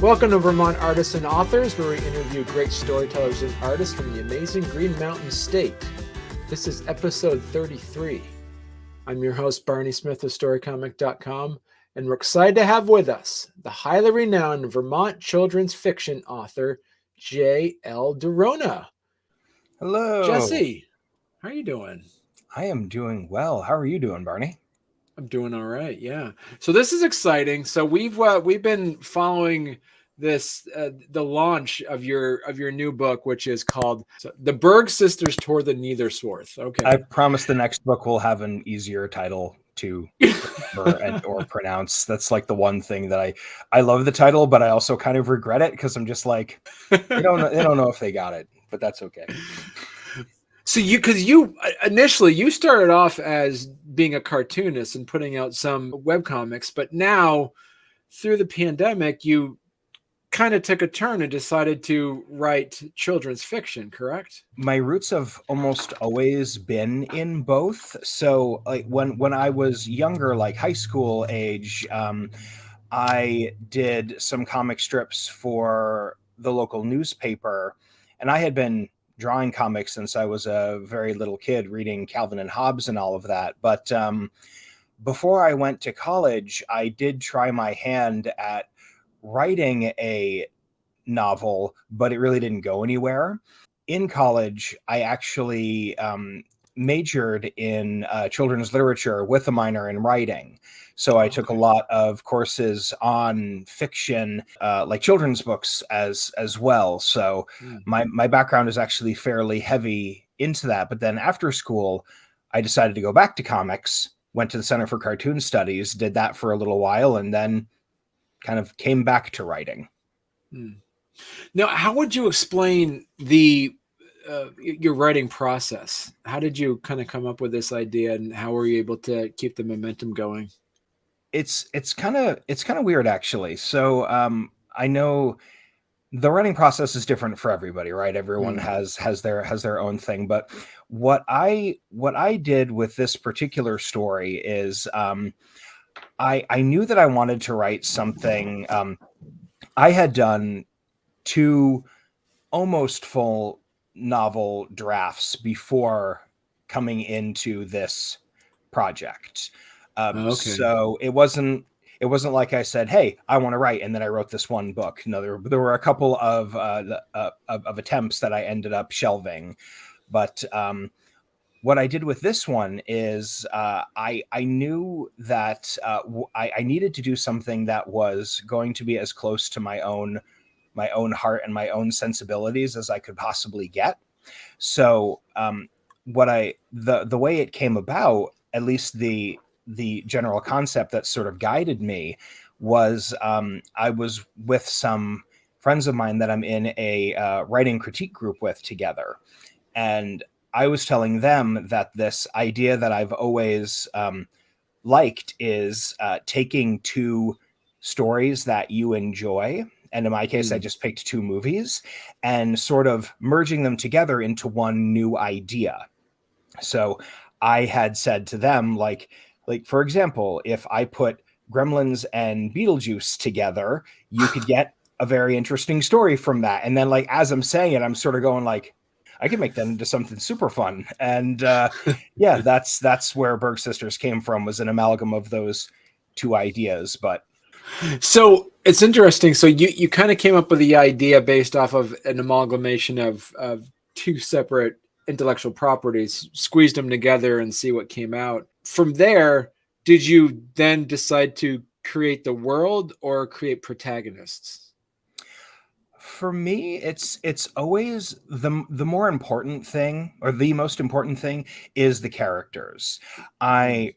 Welcome to Vermont Artists and Authors, where we interview great storytellers and artists from the amazing Green Mountain State. This is episode 33. I'm your host, Barney Smith of StoryComic.com, and we're excited to have with us the highly renowned Vermont children's fiction author, L Durona. Hello. Jesse, how are you doing? I am doing well. How are you doing, Barney? I'm doing all right. Yeah. So this is exciting. So we've been following this the launch of your new book, which is called The Berge Sisters Toward the Neitherswarth. Okay. I promise the next book will have an easier title to remember or pronounce. That's like the one thing that I love the title, but I also kind of regret it because I'm just like, they don't know if they got it, but that's okay. So you initially you started off as being a cartoonist and putting out some webcomics, but now through the pandemic, you kind of took a turn and decided to write children's fiction, correct? My roots have almost always been in both. So like when I was younger, like high school age, I did some comic strips for the local newspaper, and I had been drawing comics since I was a very little kid, reading Calvin and Hobbes and all of that. But before I went to college, I did try my hand at writing a novel, but it really didn't go anywhere. In college, I actually majored in children's literature with a minor in writing. So I took a lot of courses on fiction, like children's books as well. So my background is actually fairly heavy into that. But then after school, I decided to go back to comics, went to the Center for Cartoon Studies, did that for a little while, and then kind of came back to writing. Now, how would you explain your writing process? How did you kind of come up with this idea, and how were you able to keep the momentum going? It's kind of weird, actually. So I know the writing process is different for everybody, right? Everyone has their own thing. But what I did with this particular story is I knew that I wanted to write something. I had done 2 almost full novel drafts before coming into this project. So it wasn't like I said, "Hey, I want to write," and then I wrote this one book. No, there were a couple of attempts that I ended up shelving, but what I did with this one is I knew that I needed to do something that was going to be as close to my own heart and my own sensibilities as I could possibly get. So the way it came about, at least the general concept that sort of guided me, was I was with some friends of mine that I'm in a writing critique group with together, and I was telling them that this idea that I've always liked is taking 2 stories that you enjoy, and in my case, I just picked 2 movies, and sort of merging them together into one new idea. So I had said to them, like for example, if I put Gremlins and Beetlejuice together, you could get a very interesting story from that. And then, like, as I'm saying it, I'm sort of going like, I could make that into something super fun. And yeah, that's where Berge Sisters came from, was an amalgam of those 2 ideas. But so it's interesting. So you kind of came up with the idea based off of an amalgamation of 2 separate intellectual properties, squeezed them together and see what came out. From there, did you then decide to create the world or create protagonists? For me, it's always the more important thing, or the most important thing, is the characters. I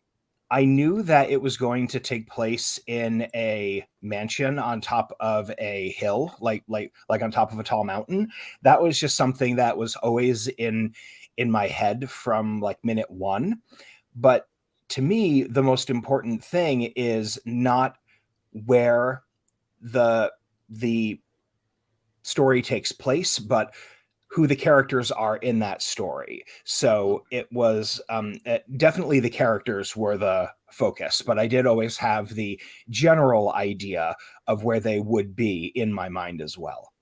knew that it was going to take place in a mansion on top of a hill, like on top of a tall mountain. That was just something that was always in my head from like minute 1. But to me, the most important thing is not where the story takes place, but who the characters are in that story. So it was definitely the characters were the focus, but I did always have the general idea of where they would be in my mind as well.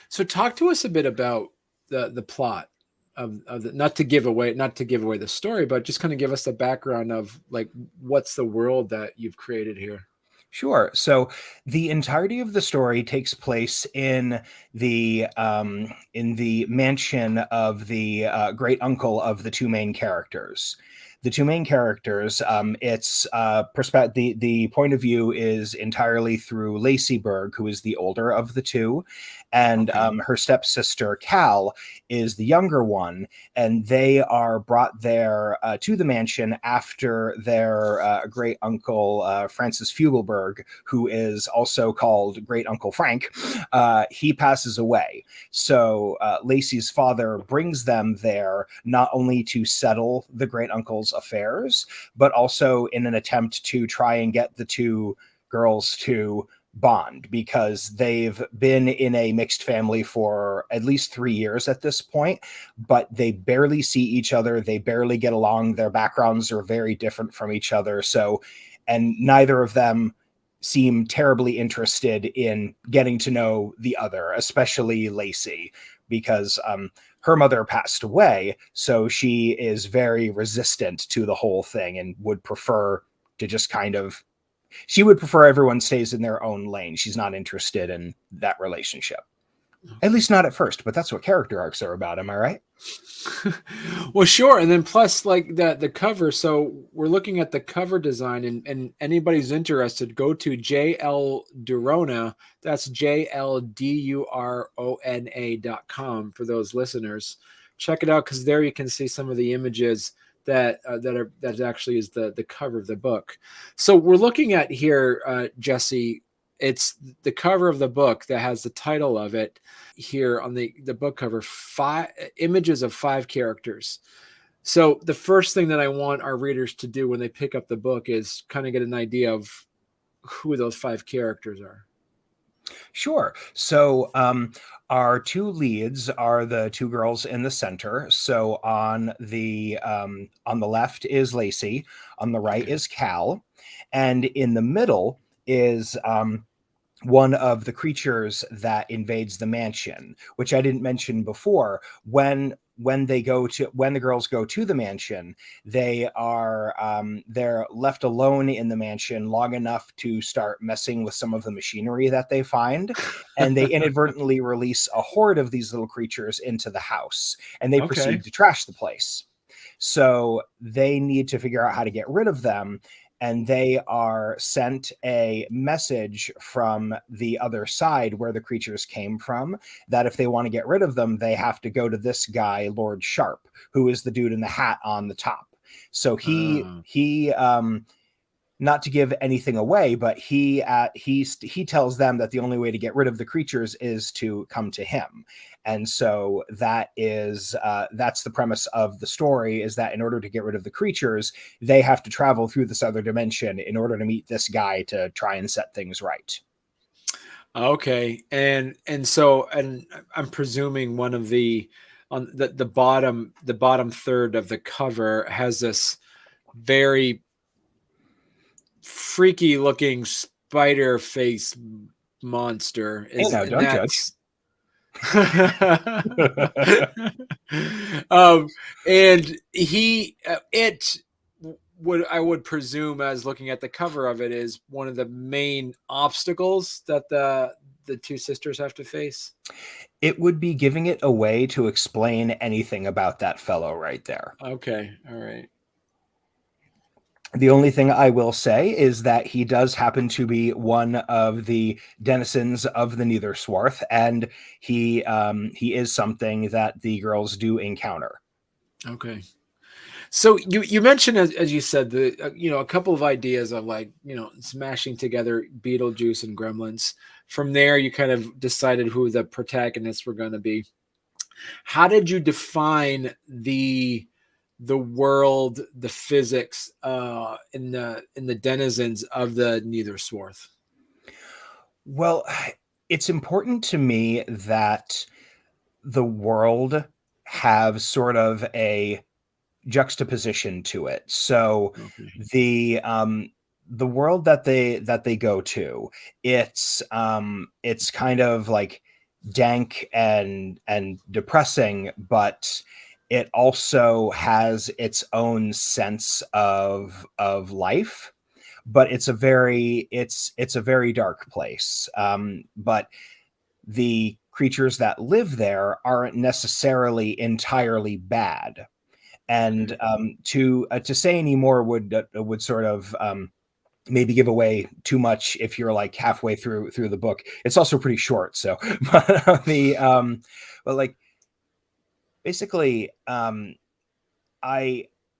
So talk to us a bit about the plot of the, not to give away the story, but just kind of give us the background of like what's the world that you've created here. Sure. So the entirety of the story takes place in the mansion of the great uncle of the two main characters. The two main characters, it's the point of view is entirely through Lacey Berge, who is the older of the two, and her stepsister Cal is the younger one, and they are brought there to the mansion after their great uncle Francis Fugelberg, who is also called Great Uncle Frank, he passes away. So Lacey's father brings them there not only to settle the great uncle's affairs, but also in an attempt to try and get the two girls to bond, because they've been in a mixed family for at least 3 years at this point, but they barely see each other. They barely get along. Their backgrounds are very different from each other. So, and neither of them seem terribly interested in getting to know the other, especially Lacey, because her mother passed away. So she is very resistant to the whole thing and would prefer to just she would prefer everyone stays in their own lane. She's not interested in that relationship. At least not at first, but that's what character arcs are about. Am I right? Well, sure. And then plus like the cover. So we're looking at the cover design, and anybody's interested, go to L Durona. That's JLDURONA.com for those listeners. Check it out, because there you can see some of the images that actually is the cover of the book. So we're looking at here, Jesse, it's the cover of the book that has the title of it here on the book cover, 5 images of 5 characters. So the first thing that I want our readers to do when they pick up the book is kind of get an idea of who those 5 characters are. Sure. So our 2 leads are the 2 girls in the center. So on the left is Lacey, on the right is Cal, and in the middle is one of the creatures that invades the mansion, which I didn't mention before. When the girls go to the mansion, they are they're left alone in the mansion long enough to start messing with some of the machinery that they find, and they inadvertently release a horde of these little creatures into the house, and they proceed to trash the place. So they need to figure out how to get rid of them, and they are sent a message from the other side where the creatures came from, that if they want to get rid of them, they have to go to this guy, Lord Sharp, who is the dude in the hat on the top. So he not to give anything away, but he tells them that the only way to get rid of the creatures is to come to him. And so that is that's the premise of the story, is that in order to get rid of the creatures, they have to travel through this other dimension in order to meet this guy to try and set things right. Okay. And I'm presuming one of the on the bottom third of the cover has this very freaky looking spider face monster. Don't judge. And I would presume, as looking at the cover of it, is one of the main obstacles that the 2 sisters have to face. It would be giving it away to explain anything about that fellow right there. Okay. All right. The only thing I will say is that he does happen to be one of the denizens of the Neitherswarth, and he is something that the girls do encounter. Okay. So you mentioned, as you said, a couple of ideas of smashing together Beetlejuice and Gremlins. From there, you kind of decided who the protagonists were going to be. How did you define the world, the physics in the denizens of the Neitherswarth? Well, it's important to me that the world have sort of a juxtaposition to it. So Okay. the world that they go to, it's kind of like dank and depressing, but it also has its own sense of life. But it's a very dark place. But the creatures that live there aren't necessarily entirely bad. And to say any more would sort of maybe give away too much if you're like halfway through the book. It's also pretty short, so but but like basically I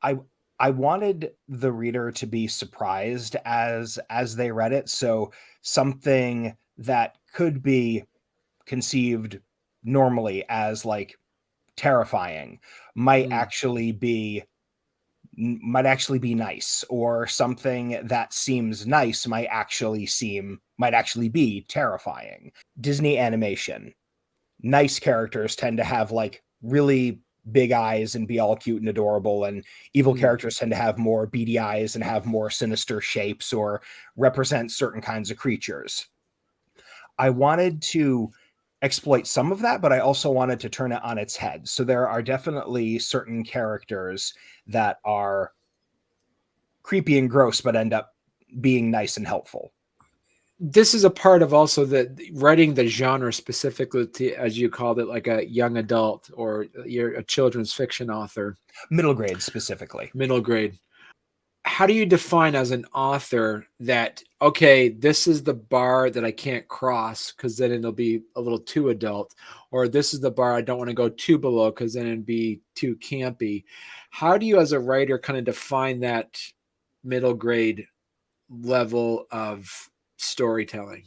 I I wanted the reader to be surprised as they read it. So something that could be conceived normally as like terrifying might actually be nice, or something that seems nice might actually be terrifying. Disney animation, nice characters tend to have like really big eyes and be all cute and adorable, and evil characters tend to have more beady eyes and have more sinister shapes or represent certain kinds of creatures. I wanted to exploit some of that, but I also wanted to turn it on its head. So there are definitely certain characters that are creepy and gross, but end up being nice and helpful. This is a part of also the writing the genre specifically to, as you called it, like a young adult, or you're a children's fiction author. Middle grade specifically. Middle grade. How do you define as an author that, okay, this is the bar that I can't cross because then it'll be a little too adult, or this is the bar I don't want to go too below because then it'd be too campy? How do you as a writer kind of define that middle grade level of storytelling?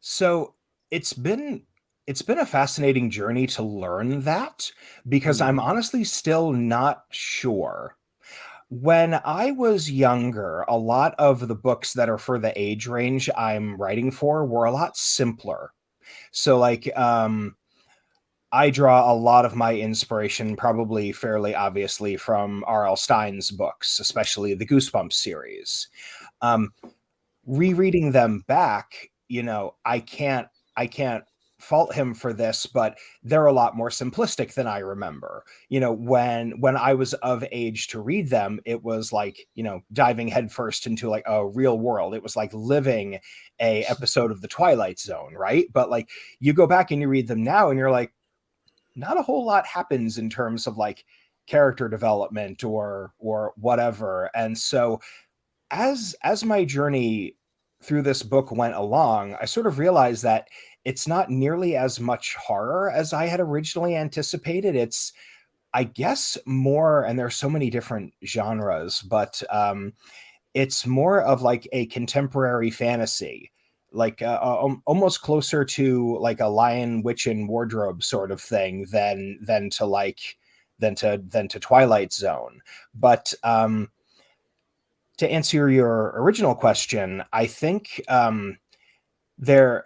So it's been a fascinating journey to learn that, because I'm honestly still not sure. When I was younger, a lot of the books that are for the age range I'm writing for were a lot simpler. So like I draw a lot of my inspiration, probably fairly obviously, from R.L. Stine's books, especially the Goosebumps series. Rereading them back, I can't fault him for this, but they're a lot more simplistic than I remember. When I was of age to read them, it was like, diving headfirst into like a real world. It was like living a episode of the Twilight Zone, right? But like you go back and you read them now and you're like, not a whole lot happens in terms of like character development or whatever. And so as my journey through this book went along, I sort of realized that it's not nearly as much horror as I had originally anticipated. It's, I guess, more, and there's so many different genres, but it's more of like a contemporary fantasy, like almost closer to like a Lion, Witch, and Wardrobe sort of thing than to like than to Twilight Zone. But to answer your original question, I think there.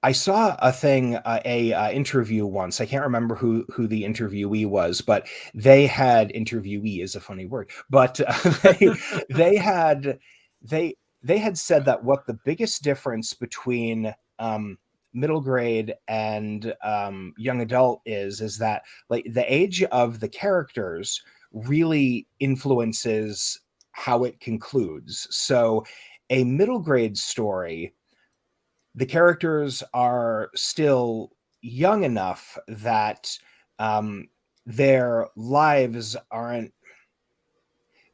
I saw a thing, a interview once. I can't remember who the interviewee was, but they had, interviewee is a funny word, but they had said that what the biggest difference between middle grade and young adult is that like the age of the characters really influences how it concludes. So a middle grade story, the characters are still young enough that their lives aren't,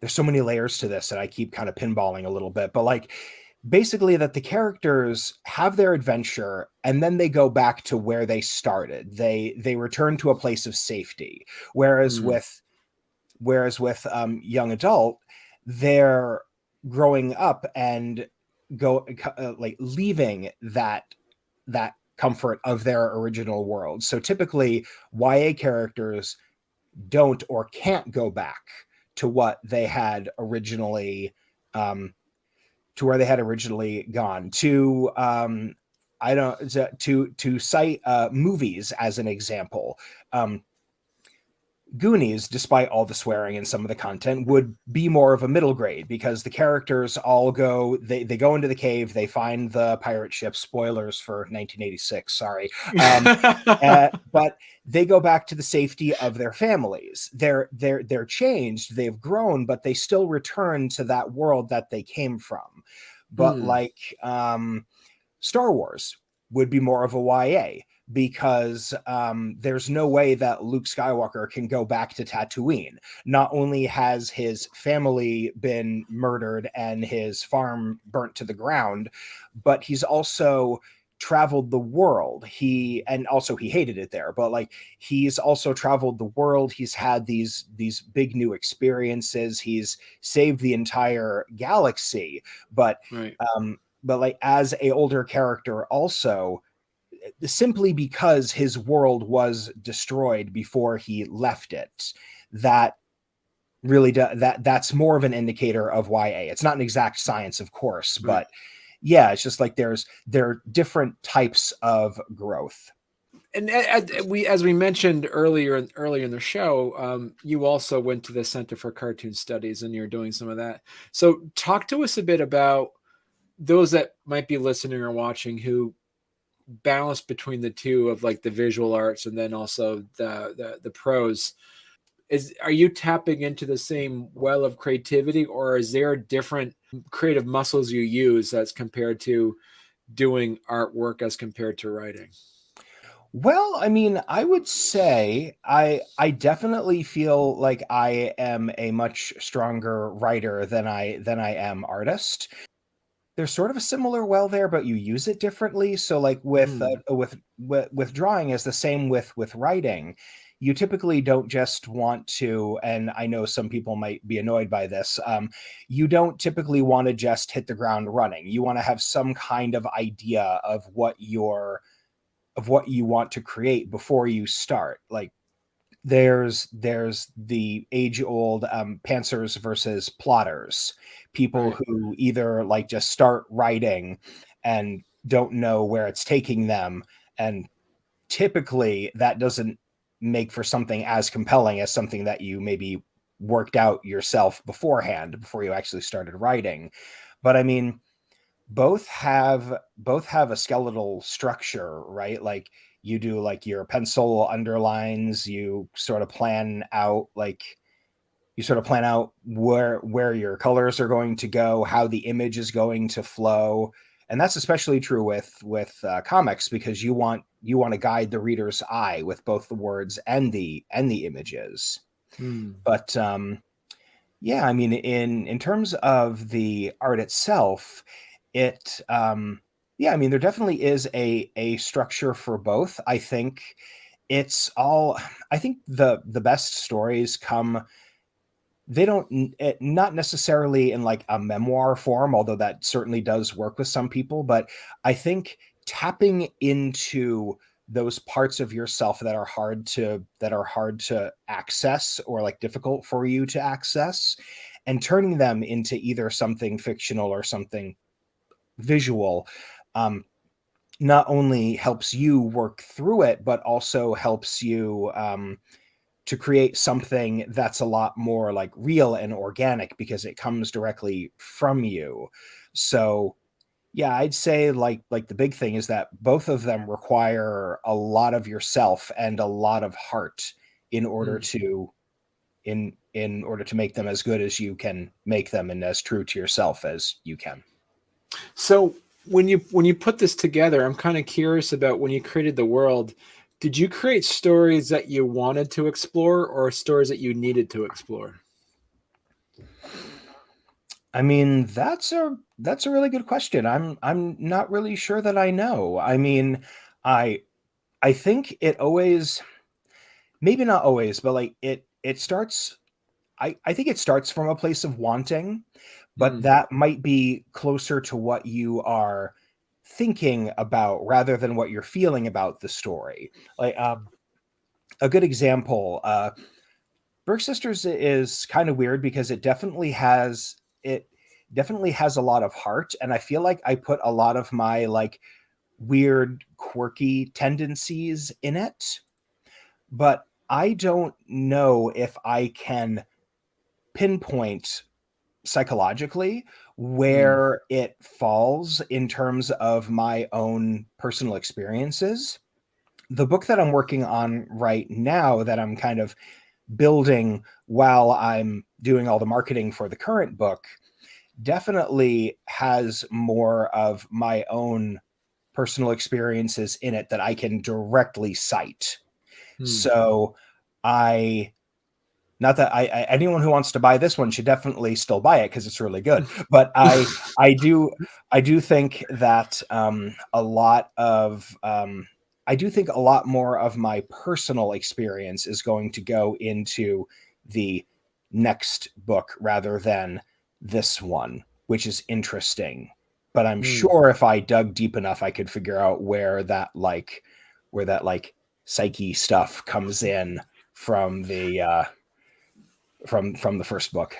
there's so many layers to this that I keep kind of pinballing a little bit, but like basically that the characters have their adventure and then they go back to where they started. They return to a place of safety. Whereas with young adult, they're growing up and like leaving that comfort of their original world. So typically YA characters don't or can't go back to what they had originally to where they had originally gone to. I don't to cite movies as an example. Goonies, despite all the swearing and some of the content, would be more of a middle grade because the characters all they go into the cave, they find the pirate ship. Spoilers for 1986, sorry. But they go back to the safety of their families. They're changed, they've grown, but they still return to that world that they came from. But like Star Wars would be more of a YA, because there's no way that Luke Skywalker can go back to Tatooine. Not only has his family been murdered and his farm burnt to the ground, but he's also traveled the world. He hated it there, but like he's also traveled the world. He's had these big new experiences. He's saved the entire galaxy, but like as a older character also, simply because his world was destroyed before he left it, that really that's more of an indicator of YA. It's not an exact science, of course, but yeah, it's just like there are different types of growth. And as we mentioned earlier in the show, you also went to the Center for Cartoon Studies and you're doing some of that. So talk to us a bit about those that might be listening or watching who balance between the two of like the visual arts and then also the prose. Are you tapping into the same well of creativity, or is there different creative muscles you use as compared to doing artwork as compared to writing? Well, I mean, I would say I definitely feel like I am a much stronger writer than I am artist. There's sort of a similar well there, but you use it differently. So like with drawing is the same with writing. You typically don't just want to, and I know some people might be annoyed by this, you don't typically want to just hit the ground running. You want to have some kind of idea of what you want to create before you start. Like there's the age-old pantsers versus plotters, people who either like just start writing and don't know where it's taking them, and typically that doesn't make for something as compelling as something that you maybe worked out yourself beforehand before you actually started writing. But I mean, both have a skeletal structure, right? Like you do like your pencil underlines, you sort of plan out where your colors are going to go, how the image is going to flow. And that's especially true with comics, because you want to guide the reader's eye with both the words and the images. But yeah, I mean, in terms of the art itself, it yeah, I mean, there definitely is a structure for both. I think the best stories come, not necessarily in like a memoir form, although that certainly does work with some people, but I think tapping into those parts of yourself that are hard to access, or like difficult for you to access, and turning them into either something fictional or something visual, not only helps you work through it, but also helps you to create something that's a lot more like real and organic, because it comes directly from you. So yeah, I'd say like the big thing is that both of them require a lot of yourself and a lot of heart in order to make them as good as you can make them, and as true to yourself as you can. So when you put this together, I'm kind of curious about when you created the world, did you create stories that you wanted to explore or stories that you needed to explore? I mean, that's a really good question. I'm not really sure that I know. I mean, I think it always, maybe not always, but like it starts, I think it starts from a place of wanting, but that might be closer to what you are thinking about rather than what you're feeling about the story. Like a good example, Berge Sisters is kind of weird because it definitely has a lot of heart, and I feel like I put a lot of my like weird, quirky tendencies in it, but I don't know if I can pinpoint psychologically where it falls in terms of my own personal experiences. The book that I'm working on right now, that I'm kind of building while I'm doing all the marketing for the current book, definitely has more of my own personal experiences in it that I can directly cite. So not that anyone who wants to buy this one should definitely still buy it because it's really good. But I do think that I do think a lot more of my personal experience is going to go into the next book rather than this one, which is interesting. But I'm sure if I dug deep enough, I could figure out where that psyche stuff comes in from the from the first book.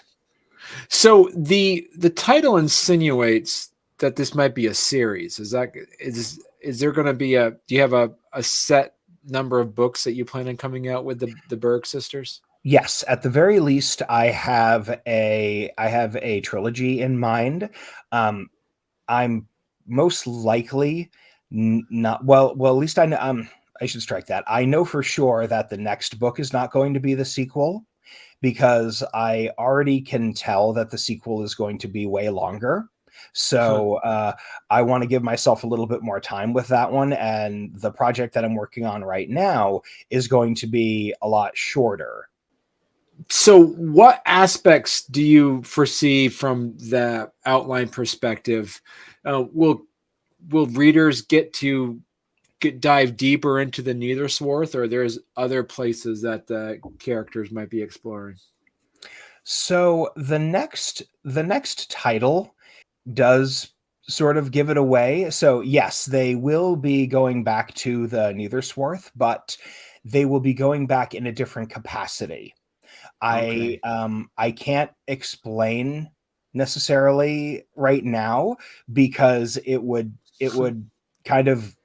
So the title insinuates that this might be a series. Is there going to be do you have a set number of books that you plan on coming out with the Berge sisters? Yes, at the very least, I have a trilogy in mind. I'm most likely not well. At least I know. I should strike that. I know for sure that the next book is not going to be the sequel, because I already can tell that the sequel is going to be way longer. So I want to give myself a little bit more time with that one. And the project that I'm working on right now is going to be a lot shorter. So what aspects do you foresee from the outline perspective? Will readers get to dive deeper into the Neitherswarth, or there's other places that the characters might be exploring? So the next title does sort of give it away. So yes, they will be going back to the Neitherswarth, but they will be going back in a different capacity. Okay. I can't explain necessarily right now, because it would kind of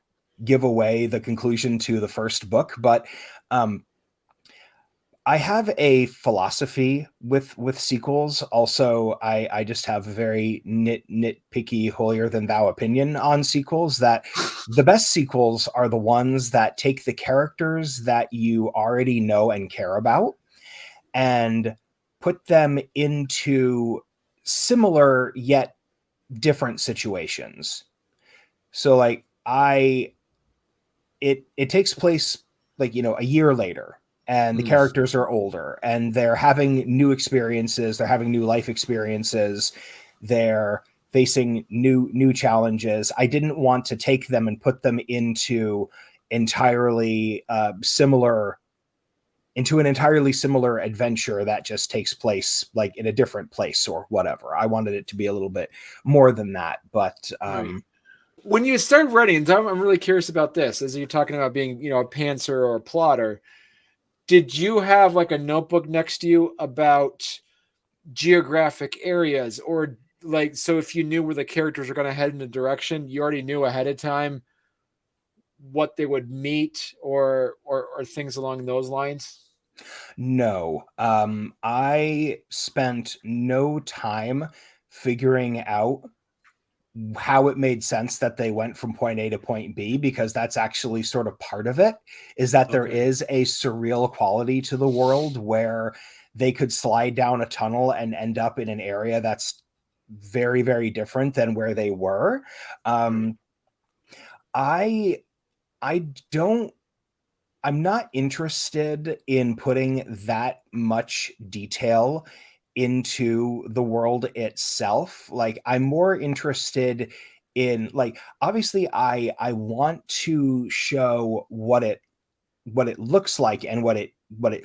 give away the conclusion to the first book. But I have a philosophy with sequels. Also, I just have a very nitpicky, holier than thou opinion on sequels, that the best sequels are the ones that take the characters that you already know and care about and put them into similar yet different situations. So like it takes place like, a year later, and the characters are older and they're having new experiences, they're having new life experiences, they're facing new challenges. I didn't want to take them and put them into an entirely similar adventure that just takes place like in a different place or whatever. I wanted it to be a little bit more than that. But Right. When you start writing, I'm really curious about this, as you're talking about being, a pantser or a plotter. Did you have like a notebook next to you about geographic areas, or like, so if you knew where the characters are going to head in a direction, you already knew ahead of time what they would meet, or things along those lines? No, I spent no time figuring out how it made sense that they went from point A to point B, because that's actually sort of part of it, is that there is a surreal quality to the world where they could slide down a tunnel and end up in an area that's very, very different than where they were. I'm not interested in putting that much detail into the world itself. Like, I'm more interested in, like, obviously I want to show what it looks like and what it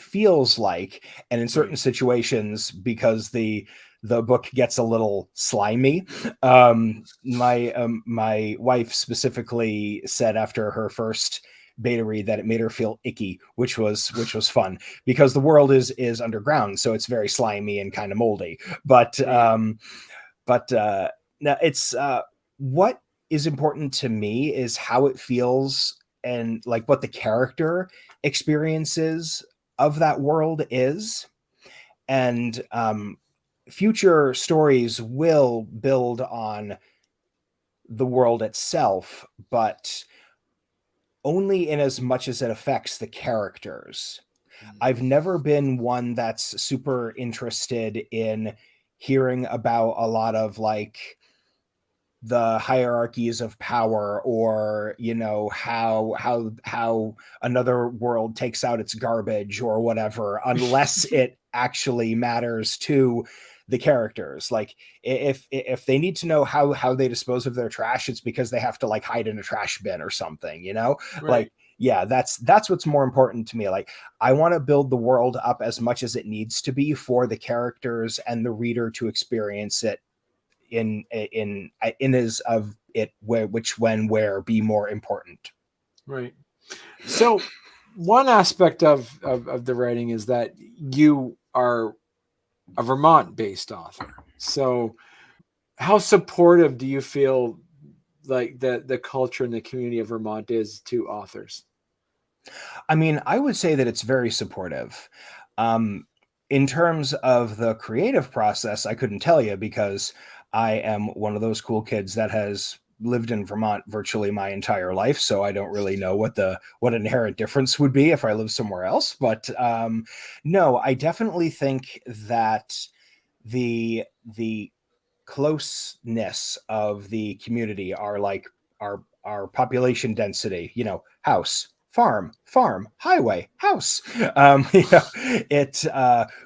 feels like. And in certain situations, because the book gets a little slimy, my wife specifically said after her first beta read that it made her feel icky, which was fun, because the world is underground, so it's very slimy and kind of moldy. But now it's what is important to me is how it feels and like what the character experiences of that world is. And future stories will build on the world itself, but only in as much as it affects the characters. I've never been one that's super interested in hearing about a lot of like the hierarchies of power, or how another world takes out its garbage or whatever, unless it actually matters to the characters. Like if they need to know how they dispose of their trash, it's because they have to like hide in a trash bin or something, Right. like, yeah, that's what's more important to me. Like, I want to build the world up as much as it needs to be for the characters and the reader to experience it in as of it, where, which, when, where be more important. Right. So one aspect of the writing is that you are a Vermont-based author. So how supportive do you feel like the culture and the community of Vermont is to authors? I mean, I would say that it's very supportive. In terms of the creative process, I couldn't tell you, because I am one of those cool kids that has lived in Vermont virtually my entire life, so I don't really know what inherent difference would be if I lived somewhere else. But no, I definitely think that the closeness of the community, are like our population density, house, farm, highway, house. It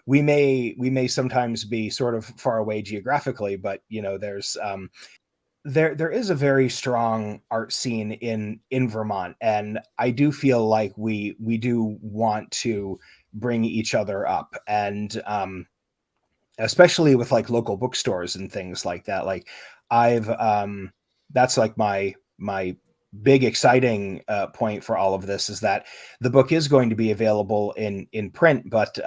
we may sometimes be sort of far away geographically, but there's there is a very strong art scene in Vermont, and I do feel like we do want to bring each other up, and especially with like local bookstores and things like that. Like, I've that's like my big exciting point for all of this, is that the book is going to be available in print, but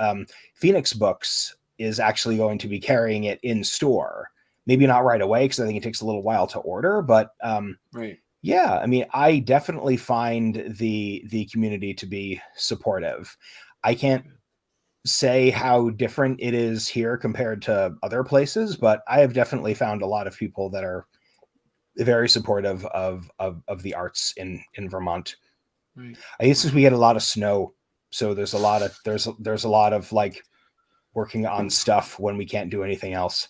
Phoenix Books is actually going to be carrying it in store. Maybe not right away, because I think it takes a little while to order, but Right. yeah, I mean, I definitely find the community to be supportive. I can't say how different it is here compared to other places, but I have definitely found a lot of people that are very supportive of the arts in Vermont. Right. I guess we get a lot of snow, so there's a lot of there's a lot of like working on stuff when we can't do anything else.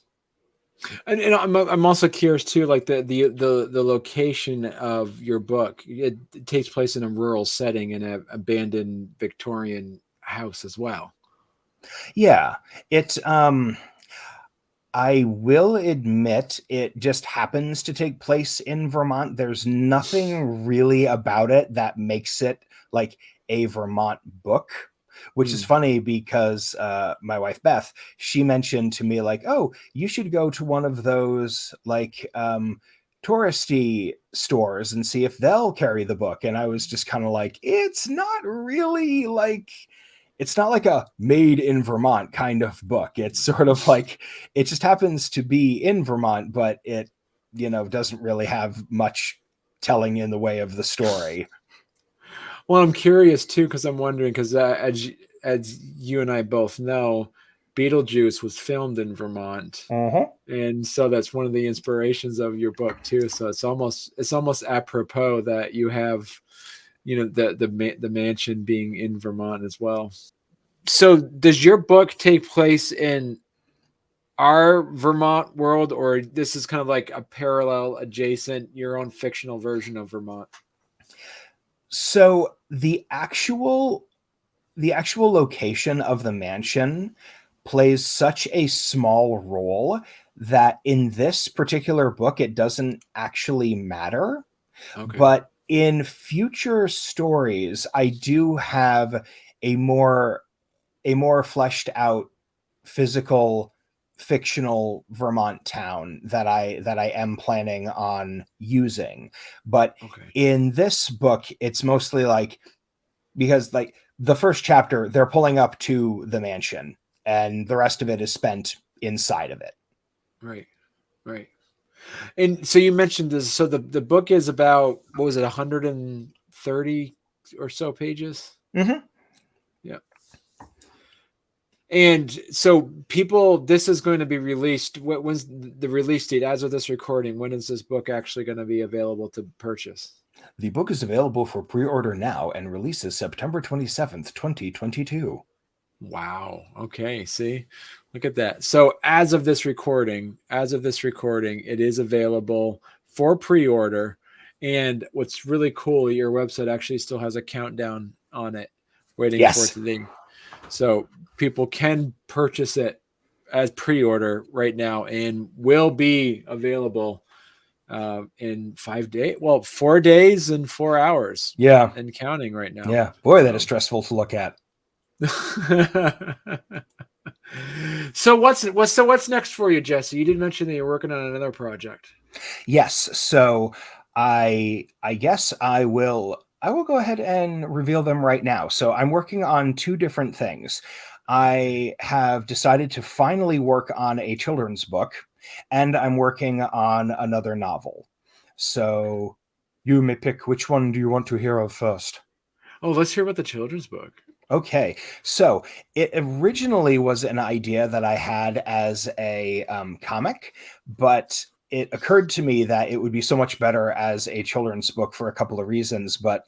And I'm also curious too, like the location of your book. It takes place in a rural setting in an abandoned Victorian house as well. Yeah, it I will admit it just happens to take place in Vermont. There's nothing really about it that makes it like a Vermont book, which is funny, because my wife Beth, she mentioned to me like, "Oh, you should go to one of those like touristy stores and see if they'll carry the book." And I was just kind of like, it's not really like, it's not like a made in Vermont kind of book. It's sort of like, it just happens to be in Vermont, but it, doesn't really have much telling in the way of the story. Well, I'm curious too, because I'm wondering, because as you and I both know, Beetlejuice was filmed in Vermont, Uh-huh. and so that's one of the inspirations of your book too. So it's almost apropos that you have, the mansion being in Vermont as well. So does your book take place in our Vermont world, or this is kind of like a parallel, adjacent, your own fictional version of Vermont? So the actual location of the mansion plays such a small role that in this particular book it doesn't actually matter. Okay. But in future stories, I do have a more fleshed out physical fictional Vermont town that I am planning on using. But Okay. in this book, it's mostly like, because like the first chapter, they're pulling up to the mansion, and the rest of it is spent inside of it. Right. Right. And so you mentioned this. So the book is about, what was it, 130 or so pages? Mm-hmm. Yeah. And so this is going to be released. When's the release date as of this recording? When is this book actually going to be available to purchase? The book is available for pre-order now and releases September 27th, 2022. Wow. Okay. See, look at that. So as of this recording, it is available for pre-order. And what's really cool, your website actually still has a countdown on it, waiting for it Yes. to ding. So people can purchase it as pre-order right now and will be available in 5 days. Well, 4 days and 4 hours. Yeah. And counting right now. Yeah. Boy, that is stressful to look at. So what's next for you, Jesse? You did mention that you're working on another project. Yes. So I guess I will go ahead and reveal them right now. So I'm working on two different things. I have decided to finally work on a children's book, and I'm working on another novel. So you may pick, which one do you want to hear of first? Oh, let's hear about the children's book. Okay, so it originally was an idea that I had as a comic, but it occurred to me that it would be so much better as a children's book for a couple of reasons. But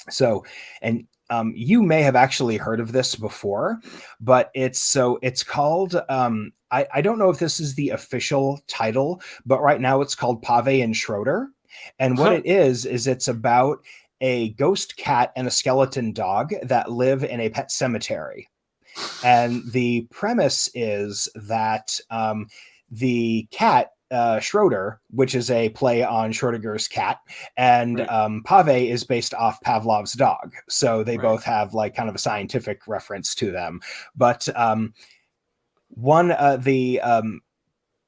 so, and you may have actually heard of this before, but it's called, I don't know if this is the official title, but right now it's called Pave and Schroeder. And what it is it's about a ghost cat and a skeleton dog that live in a pet cemetery. And the premise is that the cat, Schroeder, which is a play on Schrodinger's cat, and Right. Pave is based off Pavlov's dog. So they Right. both have like kind of a scientific reference to them. But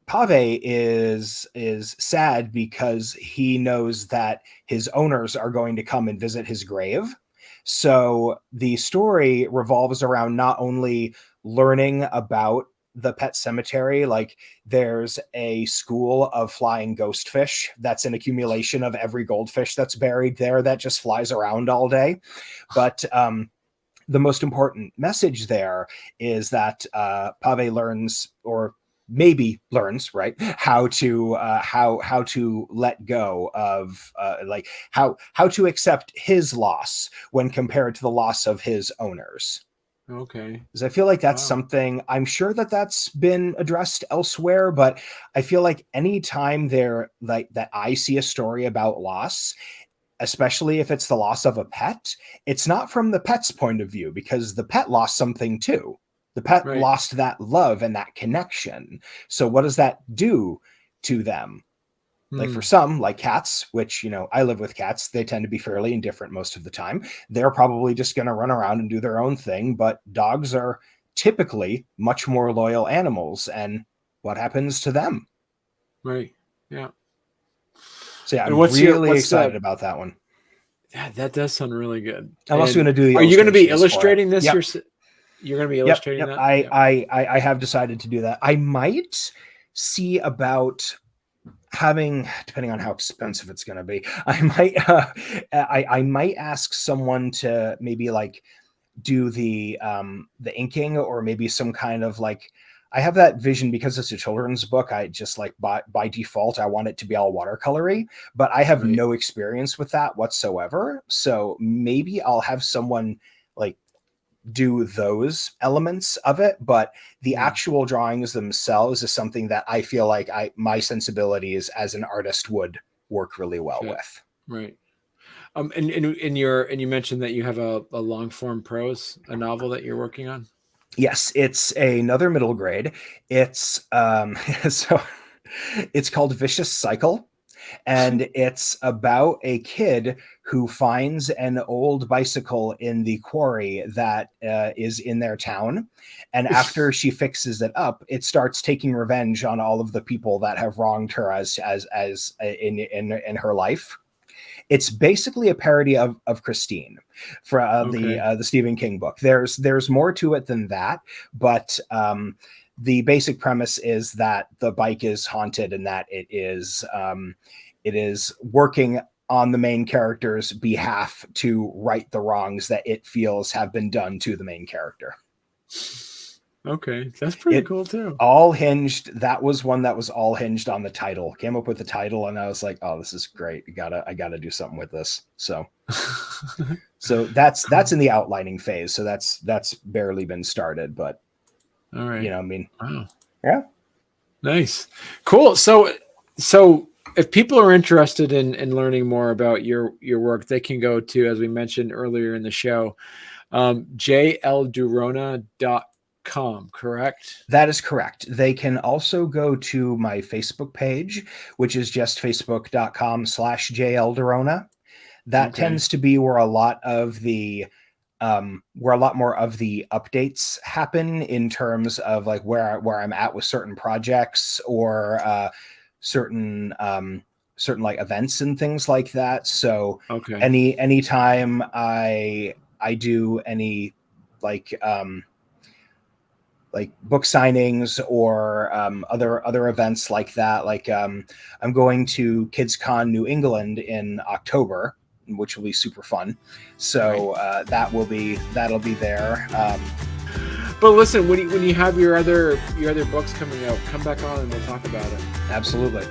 Pave is sad because he knows that his owners are going to come and visit his grave. So the story revolves around not only learning about the pet cemetery, like there's a school of flying ghost fish that's an accumulation of every goldfish that's buried there that just flies around all day. But the most important message there is that Pave learns, or maybe learns, right, how to let go of like how to accept his loss when compared to the loss of his owners. Okay. Because I feel like that's Wow. something, I'm sure that that's been addressed elsewhere, but I feel like anytime there, like that I see a story about loss, especially if it's the loss of a pet, it's not from the pet's point of view, because the pet lost something too. The pet Right. lost that love and that connection. So what does that do to them? Like for some, like cats, which, you know, I live with cats, they tend to be fairly indifferent most of the time. They're probably just going to run around and do their own thing. But dogs are typically much more loyal animals. And what happens to them? Right. Yeah. So yeah, And I'm really excited about that one. Yeah, that does sound really good. I'm also going to do the Are you going to be illustrations for it. illustrating this? Yep. You're going to be Yep. illustrating Yep. that? I have decided to do that. I might see about having, depending on how expensive it's going to be, I might ask someone to maybe like do the inking, or maybe some kind of like, I have that vision because it's a children's book. I just like by default, I want it to be all watercolory, but I have Right. no experience with that whatsoever. So maybe I'll have someone like do those elements of it, but the actual drawings themselves is something that I feel like my sensibilities as an artist would work really well with. Right. And you mentioned that you have a long form prose, a novel that you're working on. Yes, it's another middle grade. It's so it's called Vicious Cycle. And it's about a kid who finds an old bicycle in the quarry that is in their town. And after she fixes it up, it starts taking revenge on all of the people that have wronged her as in her life. It's basically a parody of Christine, for the Stephen King book. There's more to it than that, but the basic premise is that the bike is haunted and that it is working on the main character's behalf to right the wrongs that it feels have been done to the main character. Okay, that's pretty cool too. That was one that was all hinged on the title. Came up with the title and I was like, oh, this is great. I gotta do something with this. So that's in the outlining phase. So that's barely been started, but all right. Wow. Yeah. Nice. Cool. So if people are interested in learning more about your work, they can go to, as we mentioned earlier in the show, jldurona.com, correct? That is correct. They can also go to my Facebook page, which is just facebook.com/jldurona. That tends to be where a lot more of the updates happen in terms of like where I'm at with certain projects or certain like events and things like that. So anytime I do any like book signings or other events like that, like I'm going to KidsCon New England in October, which will be super fun. So that'll be there. But listen, when you have your other books coming out, come back on and we'll talk about it. Absolutely.